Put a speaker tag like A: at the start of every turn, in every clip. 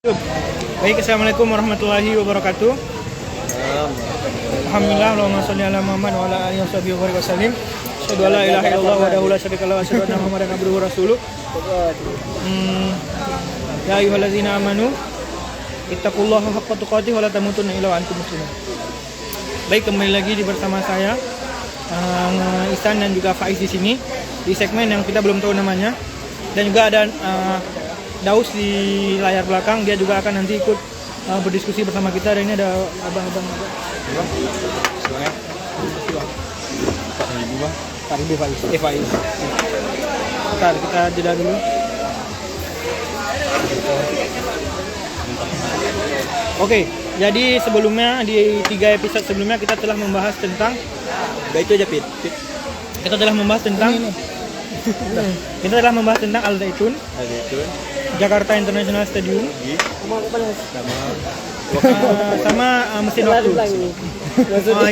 A: Baik, assalamualaikum warahmatullahi wabarakatuh. Alhamdulillah, Allahumma sholli ala Muhammad wa ala alihi wasallim. Asyhadu an la ilaha illallah wahdahu la syarika lahu wa asyhadu anna Muhammadan abduhu wa rasuluh. Ya ayyuhallazina amanu ittaqullaha haqqa tuqatih wa la tamutunna illa wa antum muslimun. Baik, kembali lagi bersama saya Ihsan dan juga Faiz di sini di segmen yang kita belum tahu namanya, dan juga ada Daus di layar belakang, dia juga akan nanti ikut berdiskusi bersama kita. Dan ini ada abang-abang juga. Ribu Faiz. Bentar, kita jeda dulu. Oke, jadi sebelumnya di 3 episode sebelumnya kita telah membahas tentang
B: itu aja Pit.
A: Kita telah membahas tentang Al-Zaitun, Jakarta International Stadium, sama mesin waktu.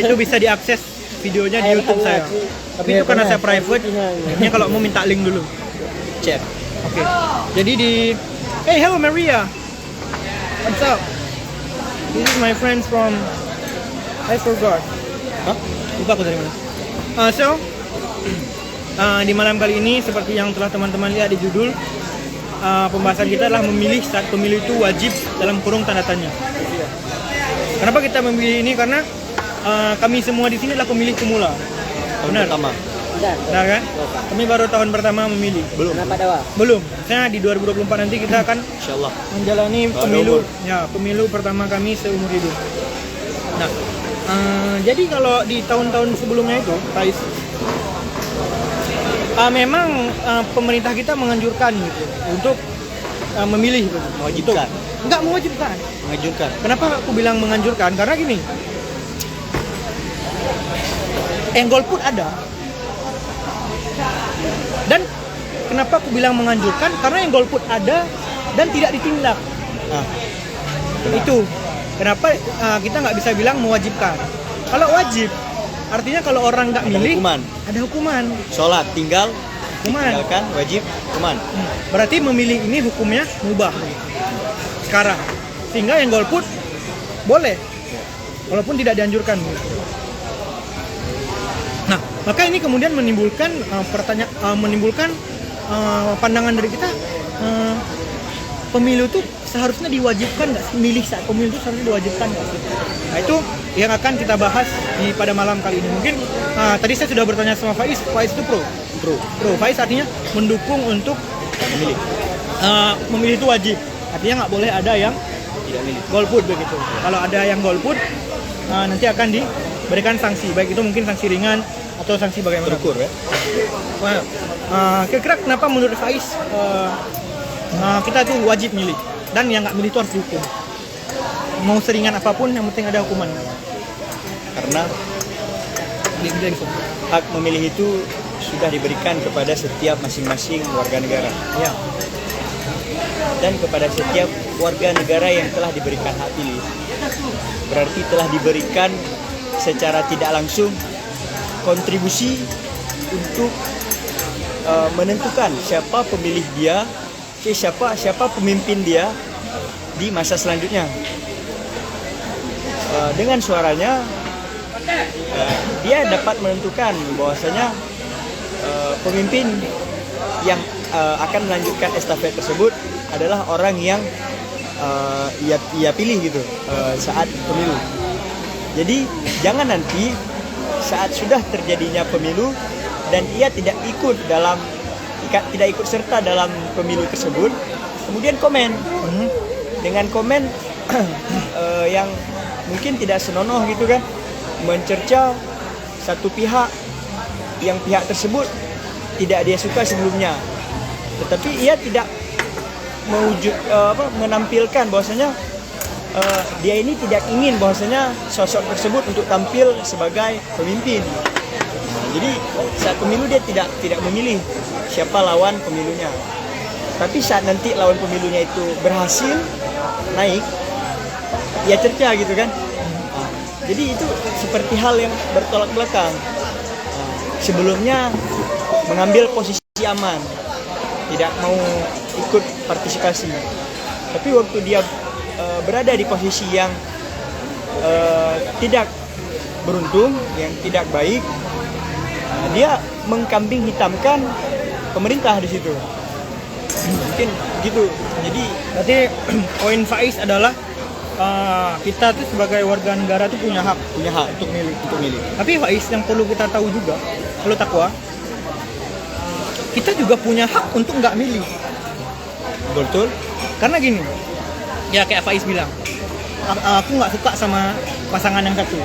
A: Itu bisa diakses videonya di YouTube saya. Tapi itu karena saya private, ini kalau mau minta link dulu.
B: Chat.
A: Oke. Jadi di Hey, hello Maria. What's up? This is my friends from I forgot. Lupa aku dari mana. Di malam kali ini seperti yang telah teman-teman lihat di judul, pembahasan kita adalah memilih saat pemilu itu wajib dalam kurung tanda tanya. Kenapa kita memilih ini? Karena kami semua di sini adalah pemilih pemula. Benar? Benar kan? Kami baru tahun pertama memilih. Belum. Saya di 2024 nanti kita akan
B: Insyaallah
A: menjalani pemilu pertama kami seumur hidup. Nah, jadi kalau di tahun-tahun sebelumnya itu, Faiz, memang pemerintah kita menganjurkan gitu untuk memilih gitu.
B: Mewajibkan.
A: Enggak mewajibkan.
B: Menganjurkan.
A: Kenapa aku bilang menganjurkan? Karena gini, golput ada. Dan kenapa aku bilang menganjurkan? Karena golput ada dan tidak ditindak. Itu kenapa kita nggak bisa bilang mewajibkan. Kalau wajib, artinya kalau orang nggak milih, ada hukuman.
B: Sholat tinggal,
A: hukuman.
B: Tinggalkan wajib, hukuman.
A: Berarti memilih ini hukumnya mubah sekarang. Sehingga yang golput boleh, walaupun tidak dianjurkan. Nah, maka ini kemudian menimbulkan pandangan dari kita, pemilu itu seharusnya diwajibkan nggak sih? Milih saat pemilu itu seharusnya diwajibkan nggak sih? Nah, itu yang akan kita bahas pada malam kali ini. Mungkin tadi saya sudah bertanya sama Faiz itu pro. Faiz artinya mendukung untuk memilih. Memilih itu wajib. Artinya nggak boleh ada yang
B: Tidak milih.
A: Golput begitu. Kalau ada yang golput, nanti akan diberikan sanksi. Baik itu mungkin sanksi ringan atau sanksi bagaimana.
B: Terukur ya.
A: Kira-kira kenapa menurut Faiz kita tuh wajib milih, dan yang nggak milih itu harus dihukum? Mau seringan apapun, yang penting ada hukuman.
B: Karena hak memilih itu sudah diberikan kepada setiap masing-masing warga negara.
A: Ya.
B: Dan kepada setiap warga negara yang telah diberikan hak pilih, berarti telah diberikan secara tidak langsung kontribusi untuk menentukan siapa pemilih dia, siapa pemimpin dia di masa selanjutnya. Dengan suaranya dia dapat menentukan bahwasanya pemimpin yang akan melanjutkan estafet tersebut adalah orang yang ia pilih gitu saat pemilu. Jadi jangan nanti saat sudah terjadinya pemilu dan ia tidak ikut serta dalam pemilu tersebut, kemudian komen dengan komen yang mungkin tidak senonoh gitu kan, mencerca satu pihak yang pihak tersebut tidak dia suka sebelumnya, tetapi ia tidak menampilkan bahwasanya dia ini tidak ingin bahwasanya sosok tersebut untuk tampil sebagai pemimpin. Jadi saat pemilu dia tidak memilih siapa lawan pemilunya. Tapi saat nanti lawan pemilunya itu berhasil naik, ia cerca gitu kan. Jadi itu seperti hal yang bertolak belakang. Sebelumnya mengambil posisi aman, tidak mau ikut partisipasi. Tapi waktu dia berada di posisi yang tidak beruntung, yang tidak baik, dia mengkambing hitamkan pemerintah di situ. Mungkin gitu. Jadi
A: Berarti poin Faiz adalah kita tuh sebagai warga negara tuh punya hak.
B: punya hak untuk milih.
A: Tapi Faiz yang perlu kita tahu juga, kalau takwa, kita juga punya hak untuk nggak milih.
B: Betul?
A: Karena gini, ya kayak Faiz bilang, aku nggak suka sama pasangan yang satu.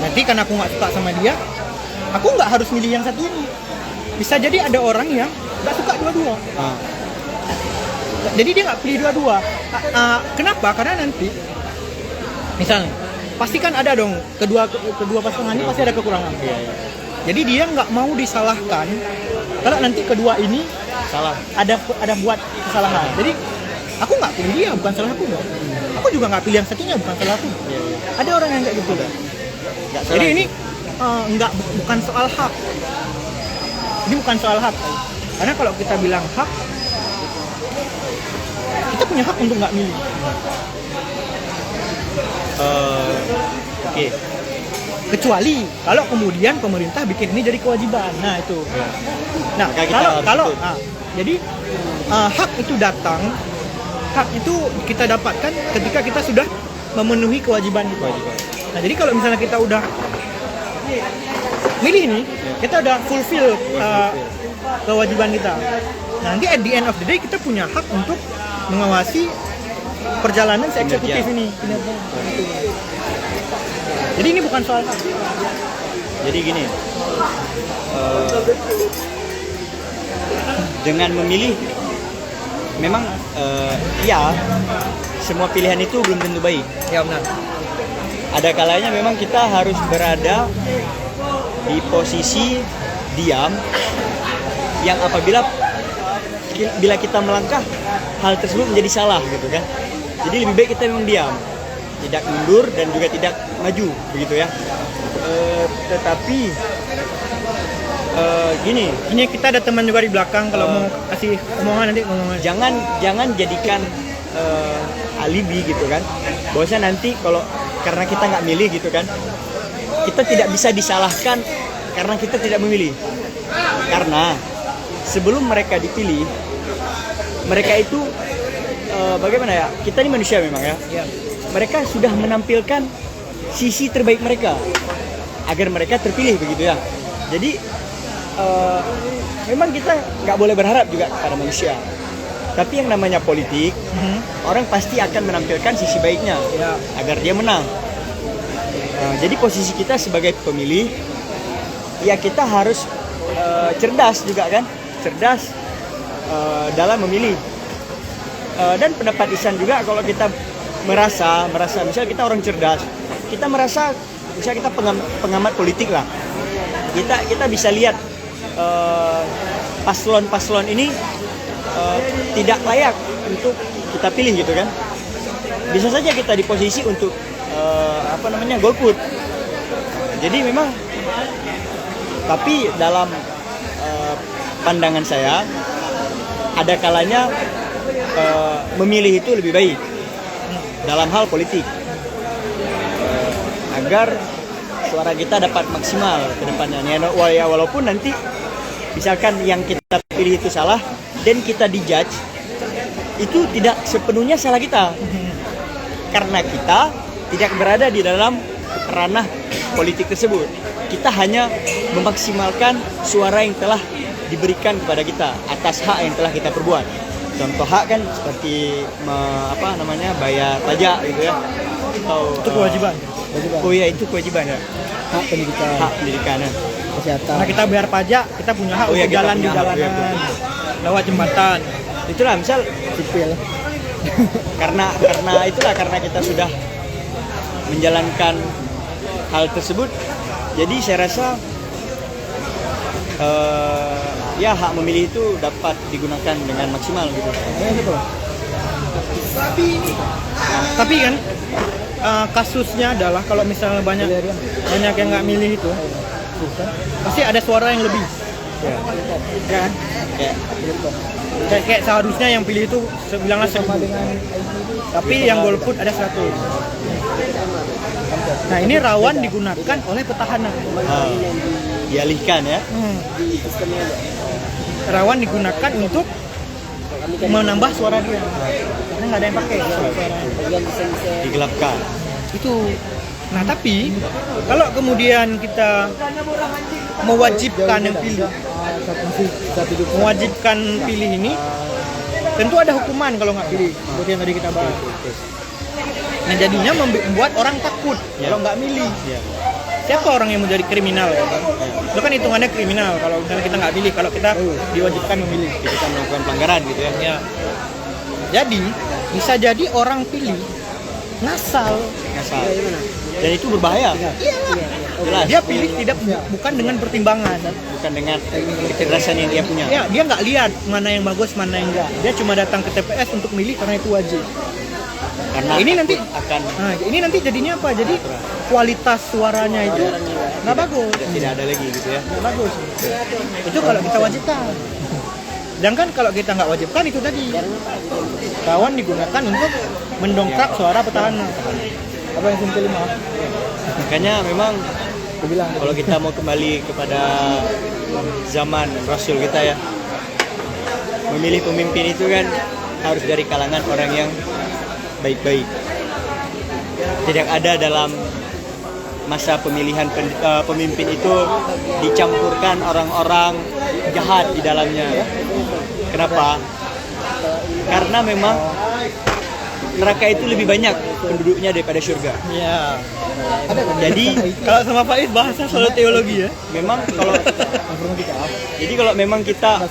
A: Nanti karena aku nggak suka sama dia, aku nggak harus milih yang satu ini. Bisa jadi ada orang yang nggak suka dua-dua. Jadi dia nggak pilih dua-dua. Kenapa? Karena nanti, misalnya, pasti kan ada dong kedua pasangan ini pasti ada kekurangan. Jadi dia nggak mau disalahkan kalau nanti kedua ini
B: Salah.
A: ada buat kesalahan. Jadi aku nggak pilih dia, bukan salah aku. Aku juga nggak pilih yang satunya, bukan salah aku. Ada orang yang kayak gitu.
B: Nggak salah
A: Jadi
B: itu.
A: ini bukan soal hak. Ini bukan soal hak. Karena kalau kita bilang hak, kita punya hak untuk nggak milih.
B: Oke.
A: Kecuali kalau kemudian pemerintah bikin ini jadi kewajiban. Nah itu. Nah
B: Maka kita harus ikut.
A: jadi hak itu datang, hak itu kita dapatkan ketika kita sudah memenuhi kewajiban itu. Nah jadi kalau misalnya kita udah milih ini, kita udah fulfill kewajiban kita. Nah, nanti at the end of the day kita punya hak untuk mengawasi perjalanan si eksekutif ini. Jadi ini bukan soal hak.
B: Jadi gini, dengan memilih, memang ya semua pilihan itu belum tentu baik.
A: Ya benar.
B: Ada kalanya memang kita harus berada di posisi diam, yang apabila kita melangkah, hal tersebut menjadi salah gitu kan. Jadi lebih baik kita memang diam, tidak mundur dan juga tidak maju begitu ya. Tetapi gini,
A: Ini kita ada teman juga di belakang, kalau mau kasih omongan nanti ngomong aja.
B: jangan jadikan alibi gitu kan, bahwasanya nanti kalau karena kita nggak milih gitu kan, kita tidak bisa disalahkan karena kita tidak memilih. Karena sebelum mereka dipilih, mereka itu bagaimana ya, kita ini manusia memang ya, mereka sudah menampilkan sisi terbaik mereka agar mereka terpilih begitu ya. Jadi memang kita nggak boleh berharap juga pada manusia. Tapi yang namanya politik, orang pasti akan menampilkan sisi baiknya agar dia menang. Jadi posisi kita sebagai pemilih, ya kita harus cerdas juga kan, cerdas dalam memilih. Dan pendapat Ihsan juga, kalau kita merasa misalnya kita orang cerdas, kita merasa misalnya kita pengamat politik lah, kita bisa lihat paslon ini tidak layak untuk kita pilih gitu kan. Bisa saja kita di posisi untuk golput. Jadi memang, tapi dalam pandangan saya ada kalanya memilih itu lebih baik dalam hal politik, agar suara kita dapat maksimal ke depannya. Ya, walaupun nanti misalkan yang kita pilih itu salah dan kita dijudge, itu tidak sepenuhnya salah kita, karena kita tidak berada di dalam ranah politik tersebut. Kita hanya memaksimalkan suara yang telah diberikan kepada kita atas hak yang telah kita perbuat. Contoh hak kan seperti bayar pajak gitu ya. Atau
A: Itu kewajiban.
B: Oh iya, itu kewajiban ya.
A: Hak pendidikan.
B: Hak pendidikan ya.
A: Kesehatan. Karena kita bayar pajak, kita punya hak
B: Oh iya,
A: untuk
B: kita
A: jalan di
B: punya hak,
A: jalanan,
B: iya,
A: lewat jembatan.
B: Itulah misal
A: Sipil.
B: karena kita sudah menjalankan hal tersebut, jadi saya rasa ya hak memilih itu dapat digunakan dengan maksimal gitu.
A: Tapi kan kasusnya adalah kalau misalnya banyak yang nggak milih itu, pasti ada suara yang lebih.
B: Ya.
A: Ya kan?
B: Ya.
A: Kayak seharusnya yang pilih itu bilanglah 1.000. Tapi yang golput ada 100. Nah ini rawan digunakan oleh petahana.
B: Dialihkan ya.
A: Rawan digunakan untuk menambah suara dia. Karena nggak ada yang pakai suaranya.
B: Digelapkan.
A: Itu. Nah tapi kalau kemudian kita mewajibkan yang pilih, mewajibkan pilih ini, tentu ada hukuman kalau nggak pilih. Seperti yang tadi kita bahas. Nah jadinya membuat orang takut kalau nggak milih. Siapa orang yang mau jadi kriminal? Itu kan hitungannya kriminal kalau misalnya kita nggak pilih, kalau kita diwajibkan memilih.
B: Kita melakukan pelanggaran gitu ya.
A: Ya. Jadi bisa jadi orang pilih ngasal.
B: Dan itu berbahaya. Jelas.
A: Dia pilih bukan dengan pertimbangan,
B: Bukan dengan kecerdasan yang dia punya.
A: ya dia nggak lihat mana yang bagus mana yang enggak. Dia cuma datang ke TPS untuk milih karena itu wajib.
B: Karena
A: ini nanti
B: akan
A: ini nanti jadinya apa? Jadi kualitas suaranya itu nggak bagus.
B: tidak ada lagi gitu ya.
A: Nggak bagus. Itu kalau kita wajibkan. Sedangkan kalau kita nggak wajibkan itu tadi kawan digunakan untuk mendongkrak suara petahana. Apa yang simpel maaf?
B: Makanya memang kalau kita mau kembali kepada zaman Rasul kita ya, memilih pemimpin itu kan harus dari kalangan orang yang baik-baik. Tidak ada dalam masa pemilihan pemimpin itu dicampurkan orang-orang jahat di dalamnya. Kenapa? Karena memang neraka itu lebih banyak penduduknya daripada surga.
A: Ya.
B: Jadi
A: Kalau sama Faiz bahasa selalu teologi ya.
B: memang kalau jadi kalau memang kita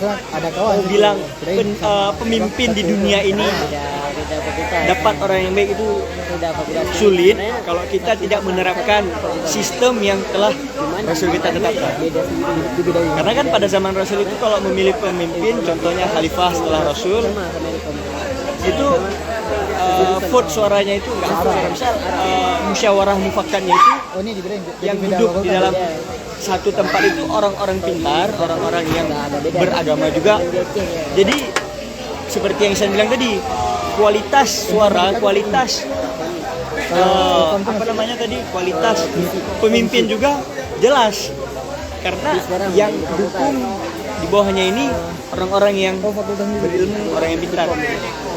B: mau bilang pemimpin di dunia ini dapat orang yang baik itu sulit kalau kita tidak menerapkan sistem yang telah Rasul kita tetapkan. Karena kan pada zaman Rasul itu kalau memilih pemimpin, contohnya khalifah setelah Rasul, itu vote suaranya itu nggak suara besar, musyawarah mufakkannya itu yang duduk di dalam satu tempat itu orang-orang pintar, orang-orang yang beragama juga. Jadi seperti yang saya bilang tadi, kualitas suara, kualitas kualitas pemimpin juga jelas. Karena yang dukung di bawahnya ini orang-orang yang berilmu, orang yang pintar.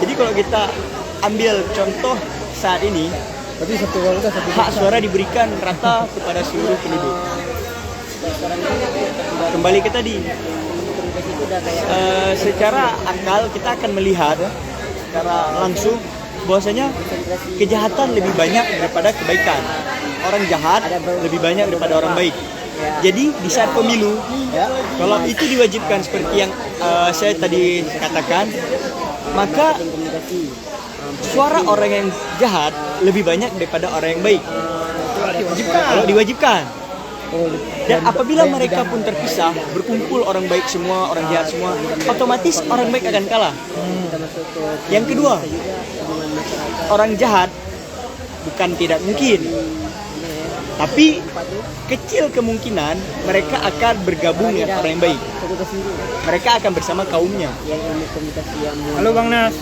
B: Jadi kalau kita ambil contoh saat ini, hak suara diberikan rata kepada seluruh penduduk. Kembali ke tadi, secara akal kita akan melihat secara langsung bahwasanya kejahatan lebih banyak daripada kebaikan. Orang jahat lebih banyak daripada orang baik. Jadi di saat pemilu, kalau itu diwajibkan seperti yang saya tadi katakan, maka suara orang yang jahat lebih banyak daripada orang yang baik. Kalau diwajibkan. Dan apabila mereka pun terpisah, berkumpul orang baik semua, orang jahat semua, otomatis orang baik akan kalah. Yang kedua, orang jahat bukan tidak mungkin, tapi kecil kemungkinan mereka akan bergabung dengan orang yang baik. Mereka akan bersama kaumnya.
A: Halo Bang Nas.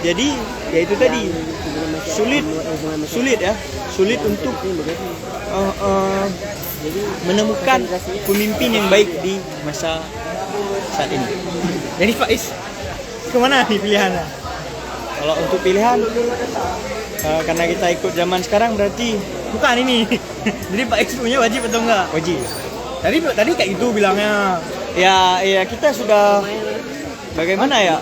B: Jadi ya itu tadi sulit untuk menemukan pemimpin yang baik di masa saat ini.
A: Jadi Faiz kemana nih pilihannya?
B: Kalau untuk pilihan, karena kita ikut zaman sekarang berarti
A: Bukan ini. Jadi Faiz punya wajib atau enggak?
B: wajib.
A: Tadi kayak gitu bilangnya.
B: Ya kita sudah bagaimana ya?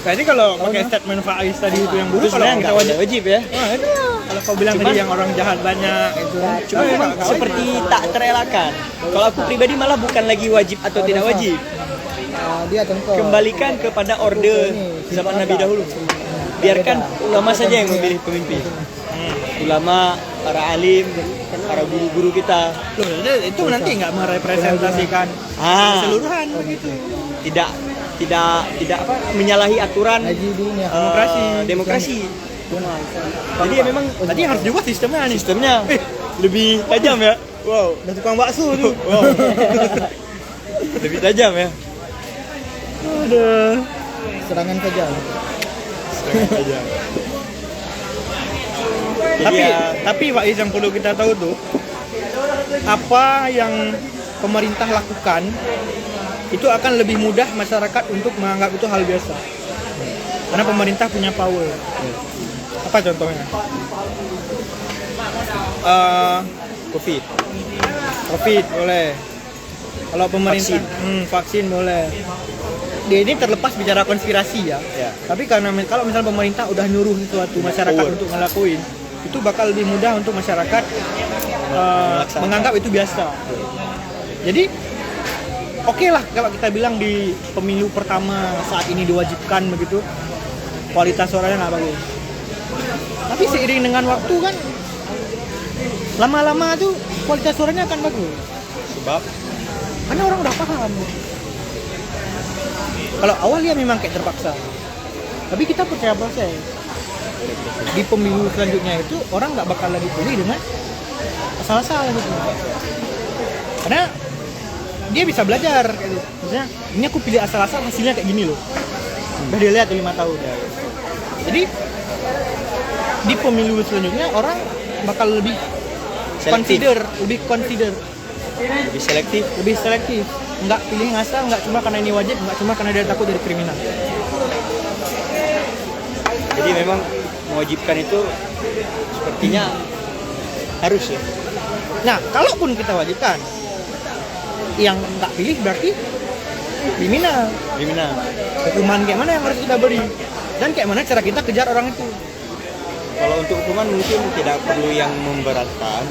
A: Tadi kalau pakai statement Faiz tadi itu yang dulu
B: Itu
A: kalau
B: sebenarnya
A: kita
B: nggak wajib ya.
A: Nah, itu kalau kau bilang tadi yang orang jahat banyak itu.
B: Cuma memang seperti tak terelakkan. Kalau aku pribadi malah bukan lagi wajib atau tidak wajib. Kembalikan kepada orde zaman Nabi dahulu. Biarkan ulama saja yang memilih pemimpin. Ulama, para alim, para guru-guru kita.
A: Loh, itu nanti nggak merepresentasikan keseluruhan begitu.
B: Tidak menyalahi aturan demokrasi. Jadi ya memang
A: Tadi yang harus dibuat sistemnya nih.
B: sistemnya lebih tajam ya.
A: Wow, udah tukang bakso tuh.
B: Wow. Lebih tajam ya.
A: Aduh.
C: Serangan saja.
B: aja.
A: Tapi tapi Faiz, yang perlu kita tahu tuh, apa yang pemerintah lakukan itu akan lebih mudah masyarakat untuk menganggap itu hal biasa. Karena pemerintah punya power. Apa contohnya? Covid boleh. Kalau pemerintah vaksin boleh. Dia ini terlepas bicara konspirasi ya. Tapi karena kalau misalnya pemerintah udah nyuruh sesuatu masyarakat untuk ngelakuin, itu bakal lebih mudah untuk masyarakat menganggap itu biasa. Jadi oke lah kalau kita bilang di pemilu pertama saat ini diwajibkan begitu, kualitas suaranya nggak bagus. Tapi seiring dengan waktu kan, lama-lama tuh kualitas suaranya akan bagus.
B: Sebab
A: Karena orang udah paham. Kalau awal ya memang kayak terpaksa, tapi kita percaya proses. Di pemilu selanjutnya itu orang nggak bakal lagi pilih dengan asal-asal gitu. Karena dia bisa belajar gitu. Misalnya, ini aku pilih asal-asal hasilnya kayak gini loh. Udah dilihat 5 tahun. Jadi di pemilu selanjutnya orang bakal lebih consider, lebih selektif. Nggak pilih ngasal, nggak cuma karena ini wajib, nggak cuma karena dia takut dari kriminal.
B: jadi memang mewajibkan itu sepertinya harus ya.
A: Nah, kalaupun kita wajibkan, yang nggak pilih berarti kriminal. Hukuman kayak mana yang harus kita beri? Dan kayak mana cara kita kejar orang itu?
B: Kalau untuk hukuman mungkin tidak perlu yang memberatkan.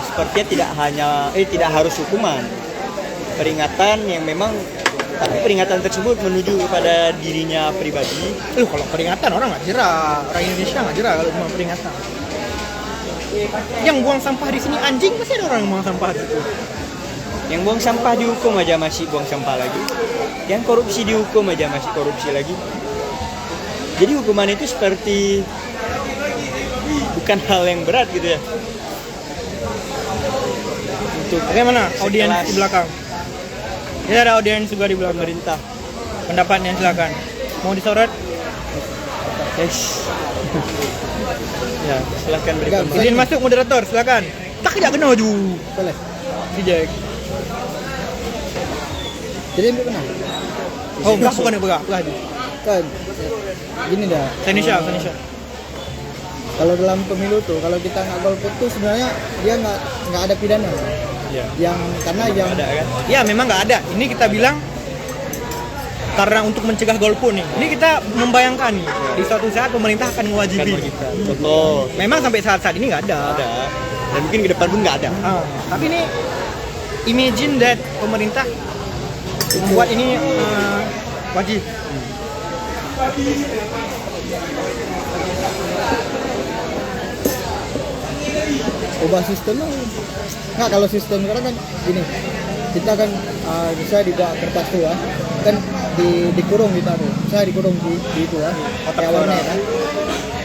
B: Sepertinya tidak harus hukuman. Peringatan yang memang, tapi peringatan tersebut menuju kepada dirinya pribadi.
A: Kalau peringatan orang nggak jerah, orang Indonesia nggak jerah kalau cuma peringatan. Yang buang sampah di sini anjing, pasti ada orang yang buang sampah di situ.
B: Yang buang sampah dihukum aja masih buang sampah lagi. Yang korupsi dihukum aja masih korupsi lagi. Jadi hukuman itu seperti bukan hal yang berat gitu ya. Untuk
A: bagaimana audiens di belakang? Ini ada audiens juga di belakang.
B: Pemerintah.
A: Pendapatnya silakan. Mau disorot?
B: Yes. Ya, silakan berikan.
A: Izin masuk moderator, silakan. Tak tidak kena ju.
C: Boleh.
A: Dijek.
C: Jadi ambil benar.
A: Oh, enggak bukan enggak.
C: Kan gini dah.
A: Indonesia.
C: Kalau dalam pemilu tuh, kalau kita nggak golput tuh sebenarnya dia nggak ada pidana.
B: Ya.
C: Yang karena yang
B: Ada kan?
A: Ya, memang nggak ada. Ini kita bilang karena untuk mencegah golput nih. Ini kita membayangkan nih, di suatu saat pemerintah akan mewajibkan.
B: Contoh.
A: Memang sampai saat ini nggak ada.
B: Ada. Dan mungkin ke depan pun nggak ada.
A: Tapi ini imagine that pemerintah membuat ini wajib.
C: ubah sistemnya. Nggak, kalau sistem sekarang kan gini, kita kan bisa dibawa kertas tuh kan dikurung kita tuh, saya dikurung di itu pakai warna kan.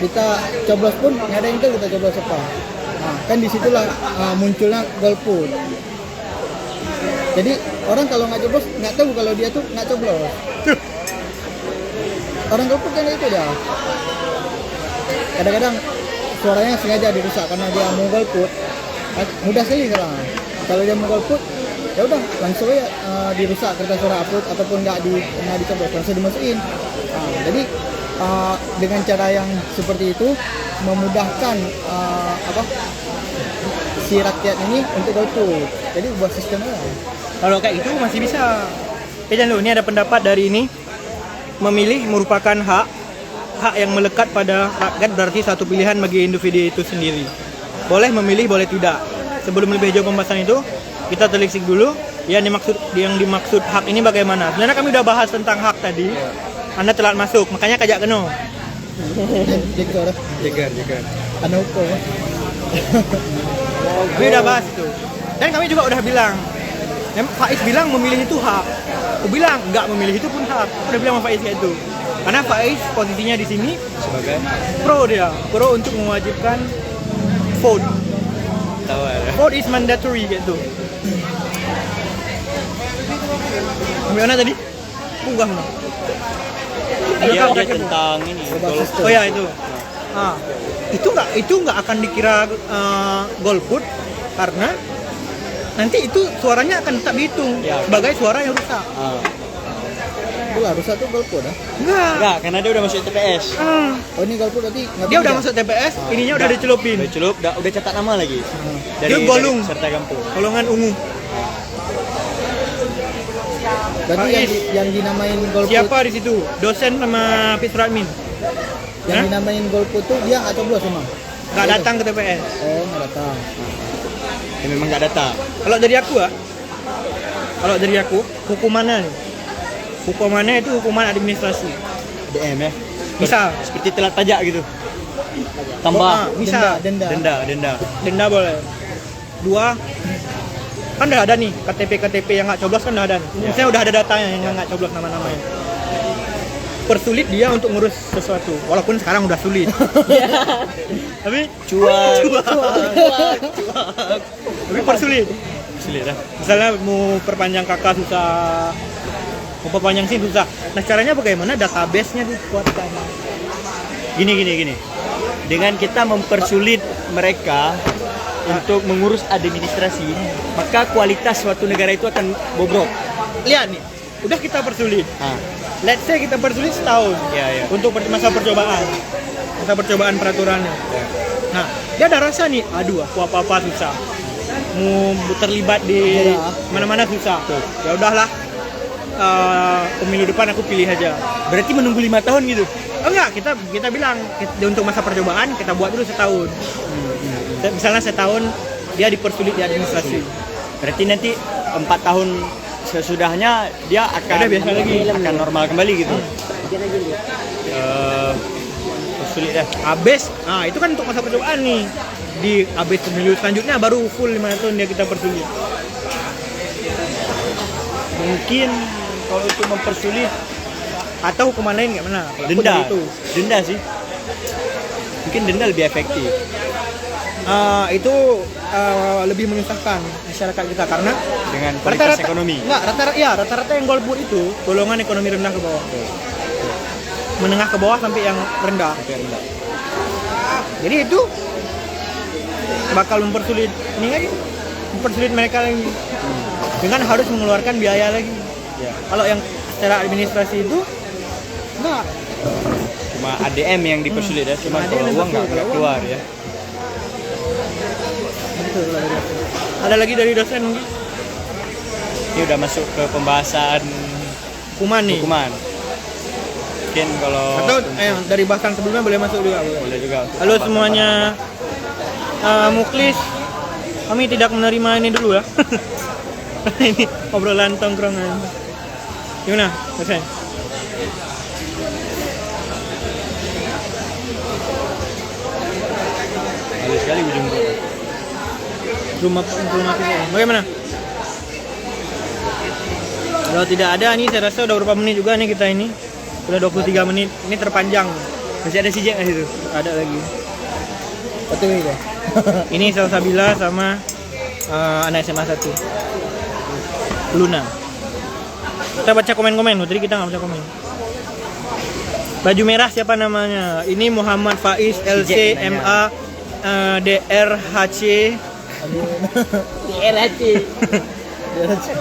C: Kita coblos pun nggak ada yang tahu kita coblos apa. Nah, kan disitulah munculnya golput. Jadi orang kalau nggak coblos nggak tahu kalau dia tuh nggak coblos. Orang golput kan itu dia. Kadang-kadang suaranya sengaja dirusak karena dia mau golput. Mudah sekali sekarang. Kalau dia mau golput, ya udah langsung aja dirusak kertas suara upload ataupun nggak dicoblos, langsung dimasukin. Jadi dengan cara yang seperti itu memudahkan si rakyat ini untuk golput. Jadi buat sistemnya.
A: Kalau kayak gitu masih bisa. Jangan dulu, ini ada pendapat dari ini. Memilih merupakan hak yang melekat pada rakyat, berarti satu pilihan bagi individu itu sendiri. Boleh memilih, boleh tidak. Sebelum lebih jauh pembahasan itu, kita telisik dulu yang dimaksud hak ini bagaimana. Sebenarnya kami udah bahas tentang hak tadi. Anda telat masuk, makanya kajak kena.
C: Jegar. Anu hukum.
A: Kami udah bahas itu. Dan kami juga udah bilang, Faiz bilang memilih itu hak. Aku bilang enggak, memilih itu pun hak. Aku udah bilang sama Faiz kayak itu. Karena Faiz posisinya di sini
B: Sebagai
A: pro untuk mewajibkan vote.
B: tahu ada.
A: Vote is mandatory gitu. Ambil mana tadi? Punggah mana?
B: Dia
A: Belakang.
B: tentang ini.
C: Ubah
B: golf.
C: sistem.
A: Oh ya itu. Ah, itu nggak akan dikira golput karena nanti itu suaranya akan tetap dihitung
B: Ya.
A: sebagai suara yang rusak.
B: Ah.
C: Itulah rusak tuh golput dah.
A: Enggak.
B: Karena dia udah masuk TPS.
C: Oh ini golput berarti nggak
A: Dia
C: bisa.
A: udah masuk TPS, ininya udah dicelupin.
B: Udah celup, udah cetak nama lagi.
A: Dia golong.
B: Dari serta kampung.
A: Golongan ungu.
C: Berarti yang dinamain golput.
A: Siapa di situ? Dosen sama Fitz Radmin.
C: Yang
A: Hah?
C: dinamain golput tuh dia nggak coblos emang.
A: Nggak datang ke TPS.
C: Oh nggak datang.
B: Dia memang nggak datang.
A: Kalau dari aku, hukumannya nih. Hukumannya itu hukuman administrasi.
B: DM ya.
A: Misal,
B: Seperti telat pajak gitu. Tambah
A: misal
C: Denda.
A: denda boleh. 2, kan udah ada nih KTP yang nggak coblos kan udah ada nih. Misalnya udah ada datanya yang nggak coblos nama-namanya. Persulit dia untuk ngurus sesuatu, walaupun sekarang udah sulit. Tapi
B: cuak.
A: tapi persulit.
B: Sulit dah.
A: Misalnya mau perpanjang kakak susah, mau perpanjang SIM susah. Nah caranya bagaimana? Database-nya dikuatkan.
B: Gini. Dengan kita mempersulit mereka untuk mengurus administrasi, maka kualitas suatu negara itu akan bobrok.
A: Lihat nih, udah kita persulit.
B: Ah,
A: Let's say kita persulit setahun
B: ya.
A: untuk masa percobaan. Masa percobaan peraturannya. Nah, dia ada rasa nih, aduh aku apa-apa susah. Mau terlibat di mana-mana susah. Ya udahlah. Pemilu depan aku pilih aja.
B: Berarti menunggu 5 tahun gitu.
A: Oh enggak, kita bilang untuk masa percobaan kita buat dulu setahun. Misalnya setahun dia dipersulit di administrasi.
B: Berarti nanti 4 tahun sesudahnya dia akan
A: Udah biasa lagi.
B: akan normal kembali gitu. Sulit dah.
A: Abes, nah itu kan untuk masa percobaan nih. Di abes pemilu selanjutnya baru full 5 tahun dia kita persulit.
B: Mungkin kalau itu mempersulit
A: Atau hukuman lain nggak mana? Kalau aku
B: denda.
A: dari itu.
B: Denda sih. Mungkin denda lebih efektif.
A: Itu lebih menyusahkan masyarakat kita karena
B: Dengan kualitas ekonomi.
A: Enggak, rata-rata yang golput itu golongan ekonomi rendah ke bawah. Menengah ke bawah sampai yang rendah. Jadi itu bakal mempersulit ini lagi, mempersulit mereka lagi. Dengan harus mengeluarkan biaya lagi.
B: Ya.
A: Kalau yang secara administrasi itu enggak.
B: Cuma ADM yang dipersulit ya, cuma
A: ADM
B: kalau
A: yang
B: uang nggak
A: dipersulit,
B: keluar ya.
A: Ada lagi dari dosen mungkin?
B: Ini udah masuk ke pembahasan
A: Hukuman nih.
B: hukuman. Mungkin kalau
A: Atau dari bahasan sebelumnya boleh masuk juga.
B: boleh juga.
A: Halo semuanya. Muklis, kami tidak menerima ini dulu ya. Ini obrolan tongkrongan. Gimana, dosen?
B: Halus sekali ujung gua.
A: Rumah kita. Bagaimana? Kalau tidak ada nih, saya rasa udah berapa menit juga nih kita ini. Udah 23 menit. Ini terpanjang.
B: Masih ada sijek nggak situ?
A: Ada lagi.
C: Betul ya.
A: Ini Salsabila sama anak SMA 1. Luna. Kita baca komen-komen. Tadi kita nggak baca komen. Baju merah siapa namanya? Ini Muhammad Faiz LC MA DRHC DRHC.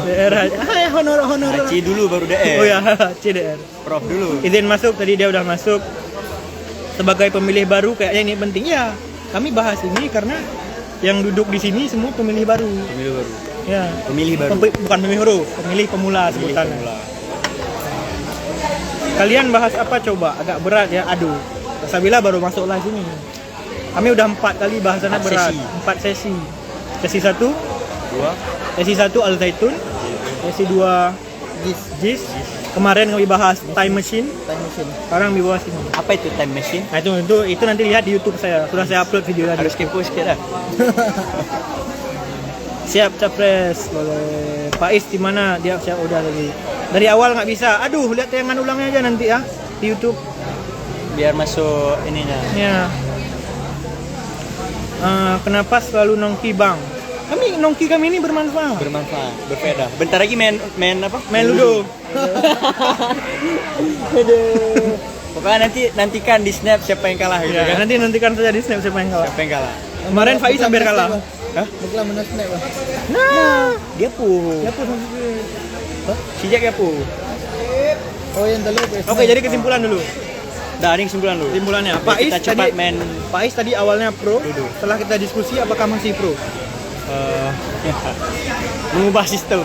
A: Ya honor.
B: Haji dulu baru DR.
A: Oh ya, CDR.
B: Prof dulu.
A: Izin masuk, tadi dia udah masuk. Sebagai pemilih baru kayaknya ini penting ya. Kami bahas ini karena yang duduk di sini semua pemilih baru.
B: Pemilih baru.
A: Ya.
B: Pemilih baru.
A: Bukan pemilih baru, pemilih pemula sebutannya. Kalian bahas apa coba? Agak berat ya. Aduh. Sabila baru masuk lagi sini. Kami udah 4 kali bahasannya
B: 4
A: berat.
B: sesi.
A: 4 sesi. Sesi 1,
B: 2.
A: sesi 1 Al Zaitun. Sesi 2 JIS. Kemarin kami bahas time machine. Sekarang di bawah sini.
B: Apa itu time machine?
A: Nah itu nanti lihat di YouTube saya. Sudah saya upload video tadi.
B: Harus kepo sikit dah.
A: Siap capres. Boleh. Faiz di mana? Dia siap udah tadi. Dari awal nggak bisa. Aduh, lihat tayangan ulangnya aja nanti ya di YouTube.
B: Biar masuk ininya.
A: Ya. Kenapa selalu nongki bang? nongki kami ini bermanfaat.
B: Bermanfaat, berfaedah. Bentar lagi main apa?
A: Main ludo.
B: Aduh. Pokoknya nantikan di snap siapa yang kalah gitu
A: Ya,
B: kan.
A: nanti nantikan saja di snap siapa yang kalah.
B: Siapa yang kalah?
A: Kemarin Faiz hampir kalah.
B: Hah?
C: Muklah menasnek lah.
A: Nah,
B: Dia pu.
A: ya pun.
B: Sijak ya pu.
C: Oh yang telu.
A: Oke, jadi kesimpulan dulu.
B: Dah, ini kesimpulan dulu.
A: Kesimpulannya,
B: Biar
A: Pak Is
B: kita cepat
A: tadi
B: main.
A: Pak Is tadi awalnya pro.
B: Duduk.
A: Setelah kita diskusi apakah masih pro?
B: Ya, mengubah sistem.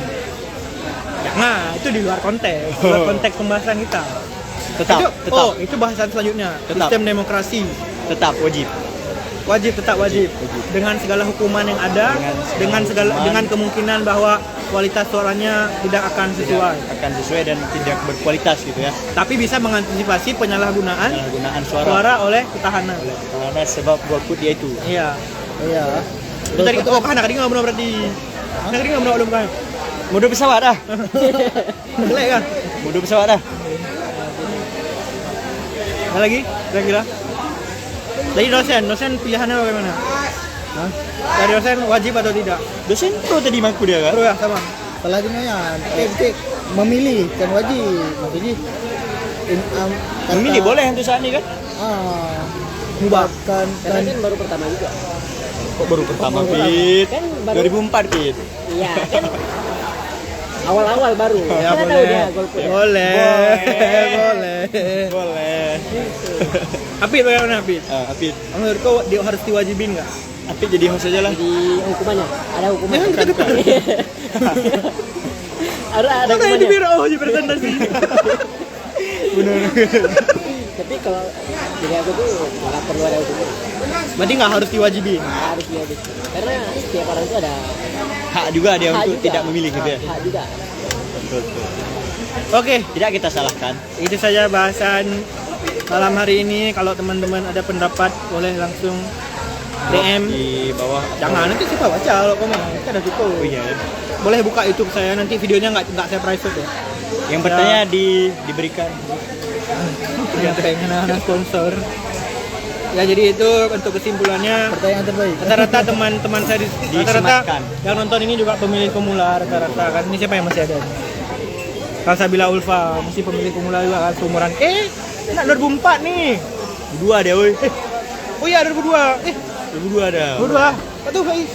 A: Nah, itu di luar konteks. Di luar konteks pembahasan kita.
B: Tetap,
A: itu,
B: tetap,
A: Oh, itu bahasan selanjutnya.
B: Tetap.
A: Sistem demokrasi.
B: tetap wajib.
A: Tetap wajib. Dengan segala hukuman yang ada,
B: Dengan segala hukuman.
A: dengan kemungkinan bahwa kualitas suaranya tidak akan sesuai.
B: Akan sesuai dan tidak berkualitas gitu ya.
A: Tapi bisa mengantisipasi penyalahgunaan
B: Penggunaan suara.
A: suara oleh petahana.
B: Karena sebab golput dia itu.
A: Iya.
C: Iya.
A: Itu tadi petahana kadi nggak benar berarti. Kadi nggak benar belum kan?
B: Mode pesawat dah.
A: Boleh kan?
B: Mode pesawat dah.
A: Ada lagi? Kira-kira? Dari dosen pilihannya bagaimana?
C: Hah?
A: Dari dosen wajib atau tidak?
B: Dosen pro tadi mangku dia kan?
A: Pro ya, sama.
C: Salah ya. Memilih kan wajib. Jadi
B: Memilih boleh untuk saat ini kan?
C: Mubah kan
D: baru pertama juga.
B: Kok baru pertama Pit?
D: Kan baru
B: 2004 Pit.
D: iya kan awal-awal baru.
A: Ya
D: Mana tahu
A: boleh.
D: dia golput.
A: Boleh. Boleh.
B: Boleh.
A: Apit bagaimana Apit?
B: Apit.
A: Menurut kau harus diwajibin nggak?
B: Apit jadi host aja lah.
D: Jadi hukumannya ada hukuman.
A: Jangan dekat-dekat.
D: ada
A: Makanya
D: hukumannya.
A: dibira di presentasi.
D: Tapi kalau jadi aku tuh nggak perlu ada hukuman.
A: Berarti nggak harus diwajibin.
D: Harus dia karena setiap orang itu ada
B: Hak juga dia
D: hak
B: untuk
D: juga.
B: tidak memilih gitu ya.
D: Hak juga.
B: Betul.
A: Oke,
B: Tidak kita salahkan.
A: itu saja bahasan malam hari ini. Kalau teman-teman ada pendapat boleh langsung DM.
B: Di bawah.
A: Jangan nanti siapa baca kalau komen. Kita ada tutup.
B: Oh iya.
A: Boleh buka YouTube saya nanti videonya nggak saya private ya.
B: Yang bertanya diberikan.
A: Ya pengen anak sponsor. Ya jadi itu untuk kesimpulannya.
C: pertanyaan terbaik.
A: Rata-rata teman-teman saya rata-rata
B: Disematkan.
A: yang nonton ini juga pemilih pemula rata-rata kan. Ini siapa yang masih ada? Salsabila Ulfa mesti pemilih pemula juga kan seumuran. Enak 2004 nih.
B: Dua dia, woi.
A: Oh iya 2002.
B: 2002 ada.
A: 2002. Betul Faiz.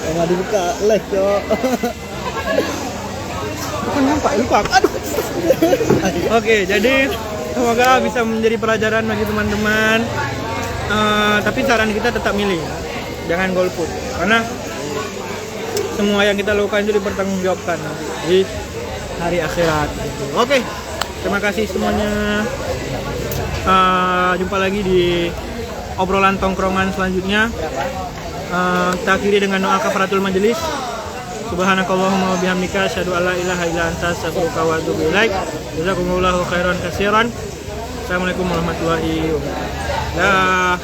C: Nggak dibuka live cok.
A: Bukan nampak lupa. Aduh. Oke, jadi semoga bisa menjadi pelajaran bagi teman-teman. Tapi saran kita tetap milih, jangan golput, karena semua yang kita lakukan itu dipertanggungjawabkan di hari akhirat. Gitu. Oke, terima kasih semuanya. Jumpa lagi di obrolan tongkrongan selanjutnya. Kita akhiri dengan doa kafaratul majelis. Subhanakallahumma wa bihamdika asyhadu an la ilaha illa anta astaghfiruka wa atubu ilaik. Jazakumullahu khairan katsiran. Assalamualaikum warahmatullahi wabarakatuh. Dah.